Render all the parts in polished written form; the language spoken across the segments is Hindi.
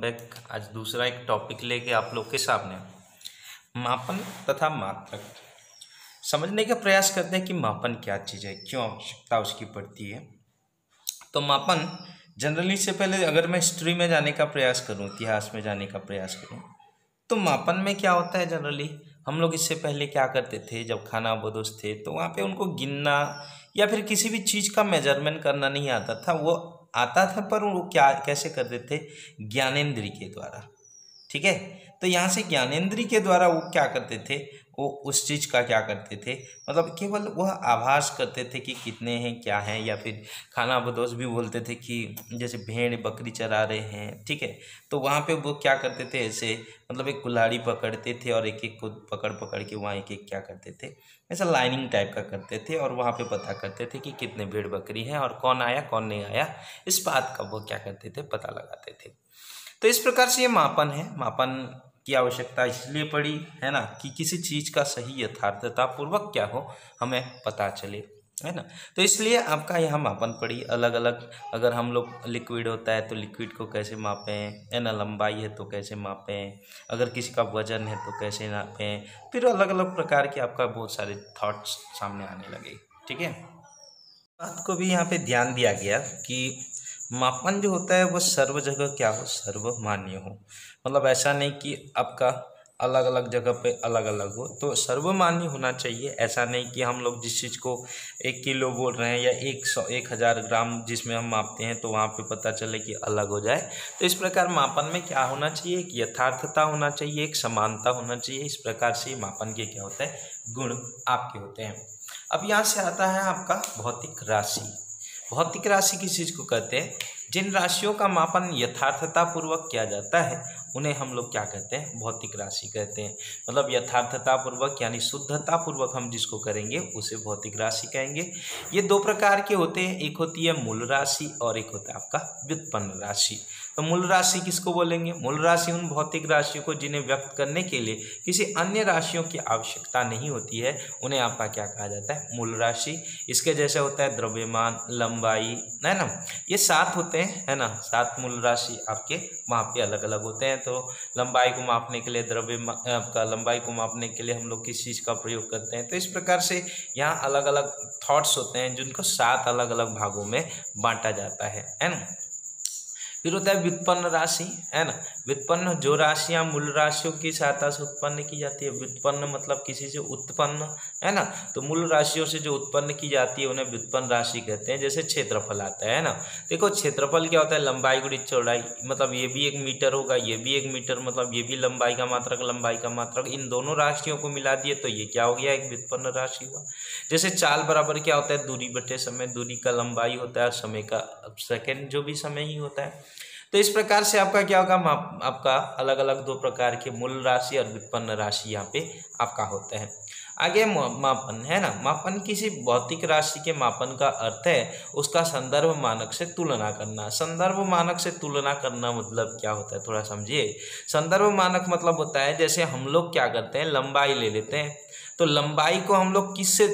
बैक। आज दूसरा एक टॉपिक लेके आप लोग के सामने मापन तथा मात्रक समझने का प्रयास करते हैं कि मापन क्या चीज़ है, क्यों आवश्यकता उसकी पड़ती है। तो मापन जनरली से पहले अगर मैं हिस्ट्री में जाने का प्रयास करूं, इतिहास में जाने का प्रयास करूं, तो मापन में क्या होता है। जनरली हम लोग इससे पहले क्या करते थे, जब खाना बदोश थे तो वहाँ पे उनको गिनना या फिर किसी भी चीज़ का मेजरमेंट करना नहीं आता था। वो आता था पर वो क्या कैसे करते थे, ज्ञानेंद्रिय के द्वारा। ठीक है, तो यहाँ से ज्ञानेंद्रिय के द्वारा वो क्या करते थे, वो उस चीज़ का क्या करते थे, मतलब केवल वह आभास करते थे कि कितने हैं क्या हैं, या फिर खाना बदोश भी बोलते थे कि जैसे भेड़ बकरी चरा रहे हैं। ठीक है, तो वहाँ पे वो क्या करते थे, ऐसे मतलब एक कुल्हाड़ी पकड़ते थे और एक एक को पकड़ पकड़ के वहाँ एक एक क्या करते थे, ऐसा लाइनिंग टाइप का करते थे और वहाँ पे पता करते थे कि कितने भेड़ बकरी हैं और कौन आया कौन नहीं आया, इस बात का वो क्या करते थे, पता लगाते थे। तो इस प्रकार से ये मापन है। मापन की आवश्यकता इसलिए पड़ी है ना कि किसी चीज़ का सही यथार्थता पूर्वक क्या हो, हमें पता चले, है ना। तो इसलिए आपका यहाँ मापन पड़ी अलग अलग। अगर हम लोग लिक्विड होता है तो लिक्विड को कैसे मापें, है ना, लंबाई है तो कैसे मापें, अगर किसी का वजन है तो कैसे नापें, फिर अलग अलग प्रकार के आपका बहुत सारे थॉट्स सामने आने लगे। ठीक है, बात को भी यहाँ पे ध्यान दिया गया कि मापन जो होता है वो सर्व जगह क्या हो, सर्वमान्य हो। मतलब ऐसा नहीं कि आपका अलग अलग जगह पे अलग अलग हो, तो सर्वमान्य होना चाहिए। ऐसा नहीं कि हम लोग जिस चीज़ को 1 किलो बोल रहे हैं या 100-1000 ग्राम जिसमें हम मापते हैं तो वहाँ पे पता चले कि अलग हो जाए। तो इस प्रकार मापन में क्या होना चाहिए, एक यथार्थता होना चाहिए, एक समानता होना चाहिए। इस प्रकार से मापन के क्या होता है, गुण आपके होते हैं। अब यहाँ से आता है आपका भौतिक राशि। भौतिक राशि किस चीज़ को कहते हैं, जिन राशियों का मापन यथार्थता पूर्वक किया जाता है उन्हें हम लोग क्या कहते हैं, भौतिक राशि कहते हैं। मतलब यथार्थता पूर्वक यानी शुद्धता पूर्वक हम जिसको करेंगे उसे भौतिक राशि कहेंगे। ये 2 प्रकार के होते हैं, एक होती है मूल राशि और एक होता है आपका व्युत्पन्न राशि। तो मूल राशि किसको बोलेंगे, मूल राशि उन भौतिक राशियों को जिन्हें व्यक्त करने के लिए किसी अन्य राशियों की आवश्यकता नहीं होती है, उन्हें आपका क्या कहा जाता है, मूल राशि। इसके जैसे होता है द्रव्यमान, लंबाई, है ना, ये 7 होते हैं, है ना, 7 मूल राशि आपके वहाँ पे अलग अलग होते हैं। तो लंबाई को मापने के लिए द्रव्यमान आपका लंबाई को मापने के लिए हम लोग किस चीज़ का प्रयोग करते हैं। तो इस प्रकार से यहाँ अलग अलग थॉट्स होते हैं जिनको 7 अलग अलग भागों में बांटा जाता है ना। फिर होता है व्युत्पन्न राशि, है ना। व्युत्पन्न जो राशियां मूल राशियों की सहायता से उत्पन्न की जाती है, व्युत्पन्न मतलब किसी से उत्पन्न, है ना। तो मूल राशियों से जो उत्पन्न की जाती है उन्हें व्युत्पन्न राशि कहते हैं। जैसे क्षेत्रफल आता है ना, देखो क्षेत्रफल क्या होता है, लंबाई गुणित चौड़ाई, मतलब ये भी 1 मीटर होगा, ये भी 1 मीटर, मतलब ये भी लंबाई का मात्रक, लंबाई का मात्रक, इन दोनों राशियों को मिला दिए तो ये क्या हो गया, एक व्युत्पन्न राशि हुआ। जैसे चाल बराबर क्या होता है, दूरी बटे समय, दूरी का लंबाई होता है, समय का सेकेंड जो भी समय ही होता है। तो इस प्रकार से आपका क्या होगा, आपका अलग अलग 2 प्रकार के मूल राशि और व्युत्पन्न राशि यहाँ पे आपका होता है। आगे मापन, है ना। मापन किसी भौतिक राशि के मापन का अर्थ है उसका संदर्भ मानक से तुलना करना। संदर्भ मानक से तुलना करना मतलब क्या होता है, थोड़ा समझिए। संदर्भ मानक मतलब होता है, जैसे हम लोग क्या करते हैं, लंबाई ले लेते हैं, तो लंबाई को हम लोग किससे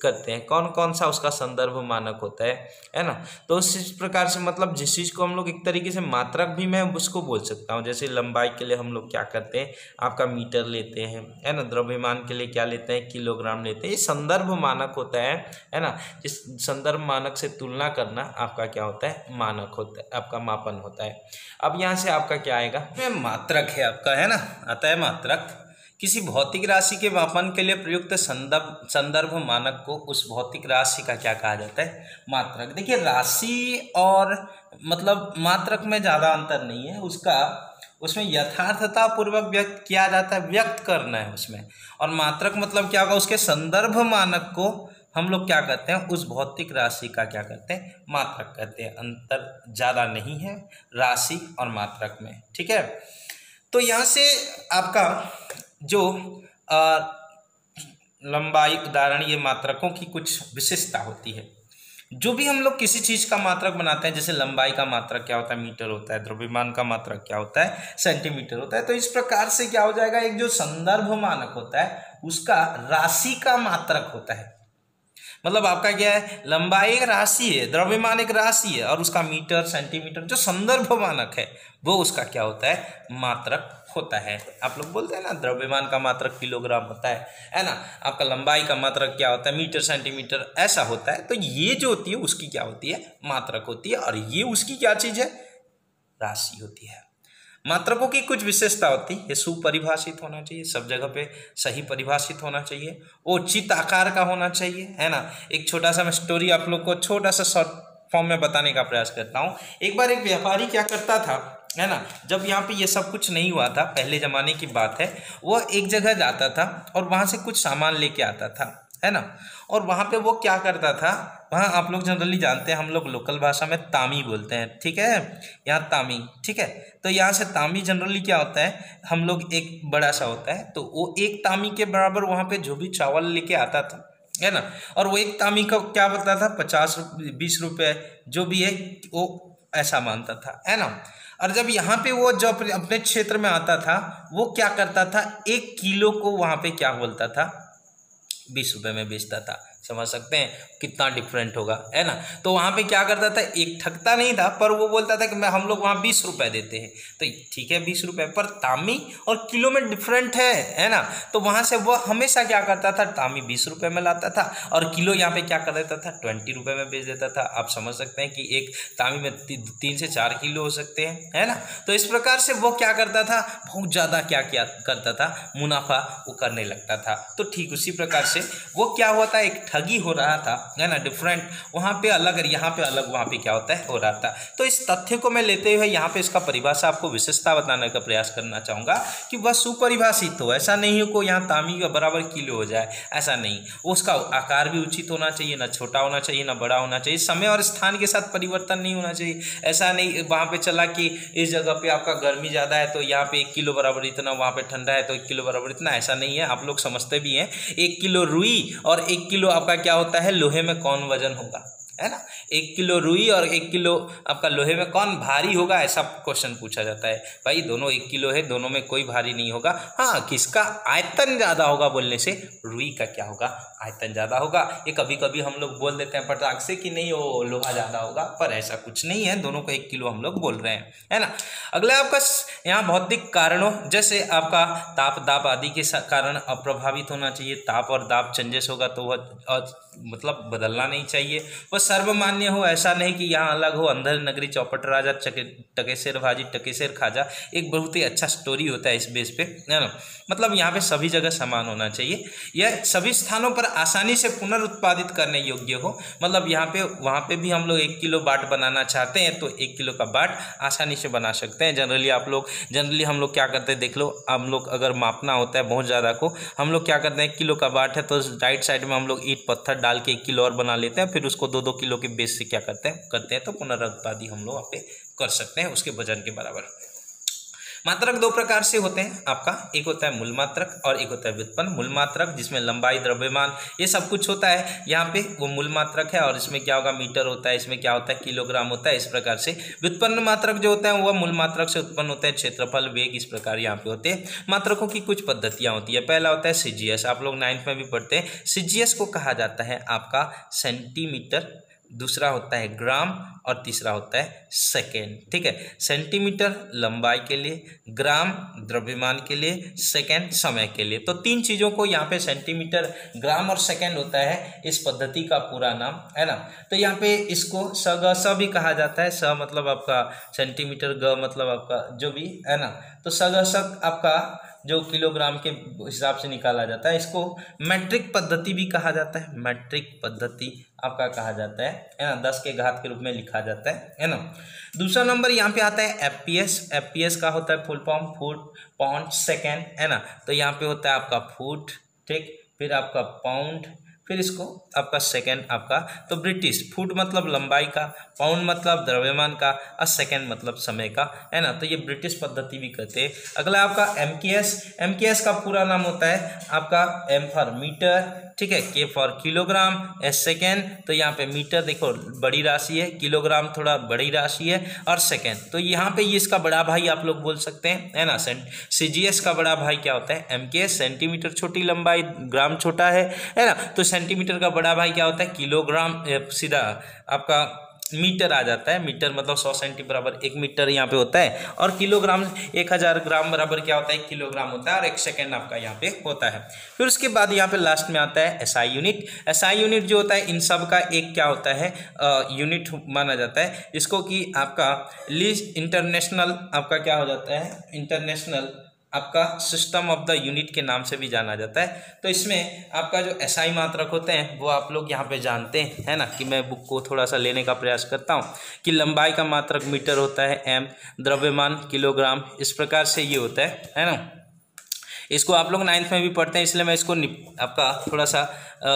करते हैं, कौन कौन सा उसका संदर्भ मानक होता है ना। तो इस प्रकार से मतलब जिस चीज़ को हम लोग एक तरीके से मात्रक भी मैं उसको बोल सकता हूँ। जैसे लंबाई के लिए हम लोग क्या करते हैं, आपका मीटर लेते हैं, है ना। द्रव्यमान के लिए क्या लेते हैं, किलोग्राम लेते हैं। ये संदर्भ मानक होता है ना। जिस संदर्भ मानक से तुलना करना आपका क्या होता है, मानक होता है, आपका मापन होता है। अब यहाँ से आपका क्या आएगा, मात्रक है आपका, है ना, आता है मात्रक। किसी भौतिक राशि के मापन के लिए प्रयुक्त संदर्भ मानक को उस भौतिक राशि का क्या कहा जाता है, मात्रक। देखिए राशि और मतलब मात्रक में ज़्यादा अंतर नहीं है, उसमें यथार्थता पूर्वक व्यक्त किया जाता है, व्यक्त करना है उसमें। और मात्रक मतलब क्या होगा, उसके संदर्भ मानक को हम लोग क्या कहते हैं, उस भौतिक राशि का क्या कहते हैं, मात्रक कहते हैं। अंतर ज़्यादा नहीं है राशि और मात्रक में, ठीक है। तो यहाँ से आपका जो लंबाई उदाहरण, ये मात्रकों की कुछ विशेषता होती है। जो भी हम लोग किसी चीज़ का मात्रक बनाते हैं, जैसे लंबाई का मात्रक क्या होता है, मीटर होता है, द्रव्यमान का मात्रक क्या होता है, सेंटीमीटर होता है। तो इस प्रकार से क्या हो जाएगा, एक जो संदर्भ मानक होता है उसका राशि का मात्रक होता है, मतलब आपका क्या है, लंबाई एक राशि है, द्रव्यमान एक राशि है, और उसका मीटर सेंटीमीटर जो संदर्भ मानक है वो उसका क्या होता है, मात्रक होता है। आप लोग बोलते हैं ना द्रव्यमान का मात्रक किलोग्राम होता है ना, आपका लंबाई का मात्रक क्या होता है, मीटर सेंटीमीटर ऐसा होता है। तो ये जो होती है उसकी क्या होती है, मात्रक होती है, और ये उसकी क्या चीज है, राशि होती है। मात्रकों की कुछ विशेषता होती है, सुपरिभाषित होना चाहिए, सब जगह पे सही परिभाषित होना चाहिए, उचित आकार का होना चाहिए, है ना। एक छोटा सा मैं स्टोरी आप लोग को छोटा सा शॉर्ट फॉर्म में बताने का प्रयास करता हूँ। एक बार एक व्यापारी क्या करता था, है ना, जब यहाँ पे ये सब कुछ नहीं हुआ था, पहले जमाने की बात है, वो एक जगह जाता था और वहाँ से कुछ सामान लेके आता था, है ना। और वहाँ पे वो क्या करता था, वहाँ आप लोग जनरली जानते हैं, हम लोग लोकल भाषा में तामी बोलते हैं, ठीक है, यहाँ तामी, ठीक है। तो यहाँ से तामी जनरली क्या होता है, हम लोग एक बड़ा सा होता है, तो वो एक तामी के बराबर वहाँ पे जो भी चावल लेके आता था, है ना, और वो एक तामी का क्या बोलता था, 50-20 रुपये जो भी है वो ऐसा मानता था, है ना। और जब यहाँ पे वो जो अपने क्षेत्र में आता था, वो क्या करता था, 1 किलो को वहाँ पे क्या बोलता था, 20 रुपये में बेचता था। समझ सकते हैं कितना डिफरेंट होगा, है ना। तो वहाँ पे क्या करता था, एक ठगता नहीं था, पर वो बोलता था कि मैं हम लोग वहाँ 20 रुपये देते हैं, तो ठीक है 20 रुपये, पर तामी और किलो में डिफरेंट है ना। तो वहाँ से वो हमेशा क्या करता था, तामी 20 रुपये में लाता था और किलो यहाँ पे क्या कर देता था, 20 रुपये में बेच देता था। आप समझ सकते हैं कि एक तामी में 3 से 4 किलो हो सकते हैं, है ना। तो इस प्रकार से वो क्या करता था, बहुत ज़्यादा क्या करता था, मुनाफा वो करने लगता था। तो ठीक उसी प्रकार से वो क्या हुआ था, एक ठगी हो रहा था, है ना, डिफरेंट, वहाँ पे अलग और यहाँ पे अलग, वहाँ पे क्या होता है, हो रहा था। तो इस तथ्य को मैं लेते हुए यहाँ पे इसका परिभाषा आपको विशेषता बताने का प्रयास करना चाहूँगा कि वह सुपरिभाषित हो, ऐसा नहीं हो को यहाँ तामी का बराबर किलो हो जाए, ऐसा नहीं। उसका आकार भी उचित होना चाहिए, ना छोटा होना चाहिए ना बड़ा होना चाहिए, समय और स्थान के साथ परिवर्तन नहीं होना चाहिए। ऐसा नहीं वहाँ पे चला कि इस जगह पे आपका गर्मी ज़्यादा है तो यहाँ पे 1 किलो बराबर इतना, वहाँ पे ठंडा है तो 1 किलो बराबर इतना, ऐसा नहीं है। आप लोग समझते भी हैं, 1 किलो रुई और 1 किलो आपका क्या होता है, लोहे में कौन वजन होगा, है ना। 1 किलो रुई और 1 किलो आपका लोहे में कौन भारी होगा, ऐसा क्वेश्चन पूछा जाता है। भाई दोनों 1 किलो है, दोनों में कोई भारी नहीं होगा। हाँ, किसका आयतन ज़्यादा होगा बोलने से रुई का क्या होगा, आयतन ज़्यादा होगा। ये कभी कभी हम लोग बोल देते हैं पटाख से कि नहीं वो लोहा ज़्यादा होगा, पर ऐसा कुछ नहीं है, दोनों को 1 किलो हम लोग बोल रहे हैं, है ना। अगला आपका यहाँ भौतिक कारणों, जैसे आपका ताप दाब आदि के कारण अप्रभावित होना चाहिए। ताप और दाब चेंजेस होगा तो वह मतलब बदलना नहीं चाहिए। वह सर्वमान्य हो, ऐसा नहीं कि यहाँ अलग हो। अंधर नगरी चौपट राजा टकेसेर भाजी टकेसेर खाजा, एक बहुत ही अच्छा स्टोरी होता है इस बेस पे, है ना। मतलब यहाँ पे सभी जगह समान होना चाहिए, यह सभी स्थानों पर आसानी से पुनर्उत्पादित करने योग्य हो। मतलब यहाँ पे वहाँ पे भी हम लोग 1 किलो बाट बनाना चाहते हैं तो 1 किलो का बाट आसानी से बना सकते हैं। जनरली हम लोग क्या करते हैं, देख लो, हम लोग अगर मापना होता है बहुत ज़्यादा को, हम लोग क्या करते हैं, 1 किलो का बाट है तो राइट साइड में हम लोग ईंट पत्थर डाल के 1 किलो और बना लेते हैं, फिर उसको 2-2 किलो के बेस से क्या करते हैं तो पुनरुत्पादी हम लोग वहाँ पे कर सकते हैं उसके वजन के बराबर। मात्रक 2 प्रकार से होते हैं आपका, एक होता है मूल मात्रक और एक होता है व्युत्पन्न मूल मात्रक, जिसमें लंबाई द्रव्यमान ये सब कुछ होता है। यहाँ पे वो मूल मात्रक है और इसमें क्या होगा, मीटर होता है, इसमें क्या होता है, किलोग्राम होता है। इस प्रकार से व्युत्पन्न मात्रक जो होता है वह मूल मात्रक से उत्पन्न होता है, क्षेत्रफल वेग इस प्रकार यहाँ पे होते हैं। मात्रकों की कुछ पद्धतियाँ होती है। पहला होता है सीजीएस, आप लोग 9th में भी पढ़ते हैं। सीजीएस को कहा जाता है आपका सेंटीमीटर, दूसरा होता है ग्राम और तीसरा होता है सेकेंड, ठीक है। सेंटीमीटर लंबाई के लिए, ग्राम द्रव्यमान के लिए, सेकेंड समय के लिए। तो 3 चीज़ों को यहाँ पे सेंटीमीटर, ग्राम और सेकेंड होता है इस पद्धति का पूरा नाम, है ना। तो यहाँ पे इसको स भी कहा जाता है। स मतलब आपका सेंटीमीटर, ग मतलब आपका जो भी, है ना। तो स आपका जो किलोग्राम के हिसाब से निकाला जाता है। इसको मैट्रिक पद्धति भी कहा जाता है, मैट्रिक पद्धति आपका कहा जाता है ना, 10 के घात के रूप में लिखा जाता है ना। दूसरा नंबर यहाँ पे आता है एफपीएस। एफपीएस का होता है full form foot pound second, है ना। तो यहाँ पे होता है आपका फुट, ठीक, फिर आपका पाउंड, फिर इसको आपका सेकेंड आपका। तो ब्रिटिश, फुट मतलब लंबाई का, पाउंड मतलब द्रव्यमान का और सेकेंड मतलब समय का, है ना। तो ये ब्रिटिश पद्धति भी कहते हैं। अगला आपका एमकेएस। एमकेएस का पूरा नाम होता है आपका एम फॉर मीटर, ठीक है, के फॉर किलोग्राम, एस सेकेंड। तो यहाँ पे मीटर देखो बड़ी राशि है, किलोग्राम थोड़ा बड़ी राशि है, और सेकेंड तो यहाँ पे ये इसका बड़ा भाई आप लोग बोल सकते हैं, है ना। सीजीएस का बड़ा भाई क्या होता है, एमकेएस। सेंटीमीटर छोटी लंबाई, ग्राम छोटा है ना। तो सेंटीमीटर का बड़ा भाई क्या होता है किलोग्राम, सीधा आपका मीटर आ जाता है। मीटर मतलब 100 सेंटी बराबर 1 मीटर यहाँ पे होता है, और किलोग्राम 1000 ग्राम बराबर क्या होता है 1 किलोग्राम होता है, और 1 सेकेंड आपका यहाँ पे होता है। फिर उसके बाद यहाँ पे लास्ट में आता है एसआई यूनिट। एसआई यूनिट जो होता है इन सब का एक क्या होता है यूनिट माना जाता है, जिसको कि आपका लीस्ट इंटरनेशनल आपका क्या हो जाता है इंटरनेशनल आपका सिस्टम ऑफ द यूनिट के नाम से भी जाना जाता है। तो इसमें आपका जो एसआई मात्रक होते हैं वो आप लोग यहाँ पे जानते हैं, है ना, कि मैं बुक को थोड़ा सा लेने का प्रयास करता हूँ कि लंबाई का मात्रक मीटर होता है एम, द्रव्यमान किलोग्राम, इस प्रकार से ये होता है ना। इसको आप लोग 9th में भी पढ़ते हैं, इसलिए मैं इसको आपका थोड़ा सा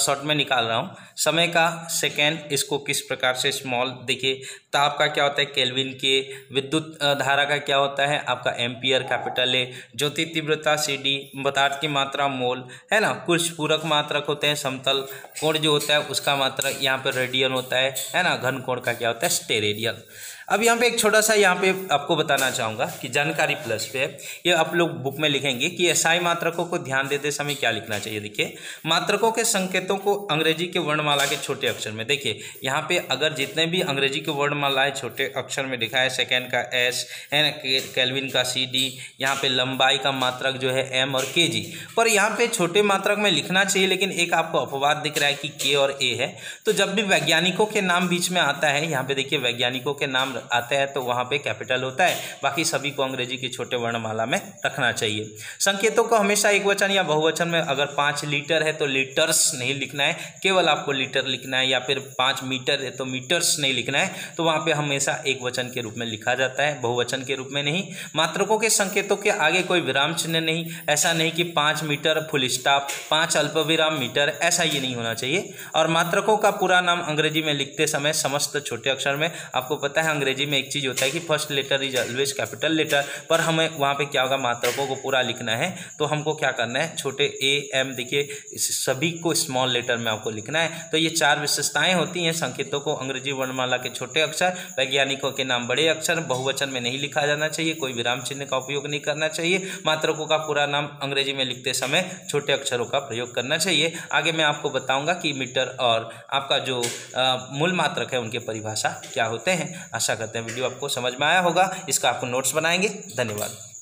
शॉर्ट में निकाल रहा हूँ। समय का सेकेंड, इसको किस प्रकार से स्मॉल, देखिए ताप का क्या होता है केल्विन के, विद्युत धारा का क्या होता है आपका एम्पियर कैपिटल ए, ज्योति तीव्रता CD, पदार्थ की मात्रा मोल, है ना। कुछ पूरक मात्रक होते हैं, समतल कोण जो होता है उसका मात्रक यहाँ पे रेडियन होता है ना। घन कोण का क्या होता है स्टेरेडियन। अब यहाँ पे एक छोटा सा यहाँ पे आपको बताना चाहूँगा कि जानकारी प्लस पे है, ये आप लोग बुक में लिखेंगे कि एसआई मात्रकों को ध्यान देते समय क्या लिखना चाहिए। देखिए मात्रकों के संकेतों को अंग्रेजी के वर्णमाला के छोटे अक्षर में, देखिए यहाँ पे अगर जितने भी अंग्रेजी के वर्णमालाएं छोटे अक्षर में लिखा है, सेकेंड का एस है ना, केल्विन का CD, यहाँ पे लंबाई का मात्रक जो है M और kg, पर यहाँ पे छोटे मात्रक में लिखना चाहिए, लेकिन एक आपको अपवाद दिख रहा है कि K और A है। तो जब भी वैज्ञानिकों के नाम बीच में आता है, यहाँ पे देखिए वैज्ञानिकों के नाम आते हैं तो वहाँ पे कैपिटल होता है, बाकी सभी को अंग्रेजी की छोटे वर्णमाला में रखना चाहिए। संकेतों को हमेशा एक वचन या बहुवचन में, अगर 5 लीटर है तो लीटर्स नहीं लिखना है, केवल आपको लीटर लिखना है, या फिर 5 मीटर है तो मीटर्स नहीं लिखना है, तो वहाँ पे हमेशा एक वचन के रूप में लिखा जाता है, बहुवचन के रूप में नहीं। मात्रकों के संकेतों के आगे कोई विराम चिन्ह नहीं, ऐसा नहीं कि 5 मीटर फुल स्टॉप, 5 अल्पविराम मीटर, ऐसा ये नहीं होना चाहिए। और मात्रकों का पूरा नाम अंग्रेजी में लिखते समय समस्त छोटे अक्षर में, आपको पता है अंग्रेजी में एक चीज़ होता है कि first letter is always capital letter, पर हमें वहाँ पे क्या होगा मात्रकों को पूरा लिखना है, तो हमको क्या करना है छोटे AM, देखिए सभी को स्मॉल लेटर में आपको लिखना है। तो ये 4 विशेषताएं होती हैं संकेतों को अंग्रेजी वर्णमाला के छोटे अक्षर, वैज्ञानिकों के नाम बड़े अक्षर, बहुवचन में नहीं लिखा जाना चाहिए, कोई विराम चिन्ह का उपयोग नहीं करना चाहिए, मात्रकों का पूरा नाम अंग्रेजी में लिखते समय छोटे अक्षरों का प्रयोग करना चाहिए। आगे मैं आपको बताऊंगा कि मीटर और आपका जो मूल मात्रक है उनके परिभाषा क्या होते हैं। आशा करते हैं वीडियो आपको समझ में आया होगा, इसका आपको नोट्स बनाएंगे। धन्यवाद।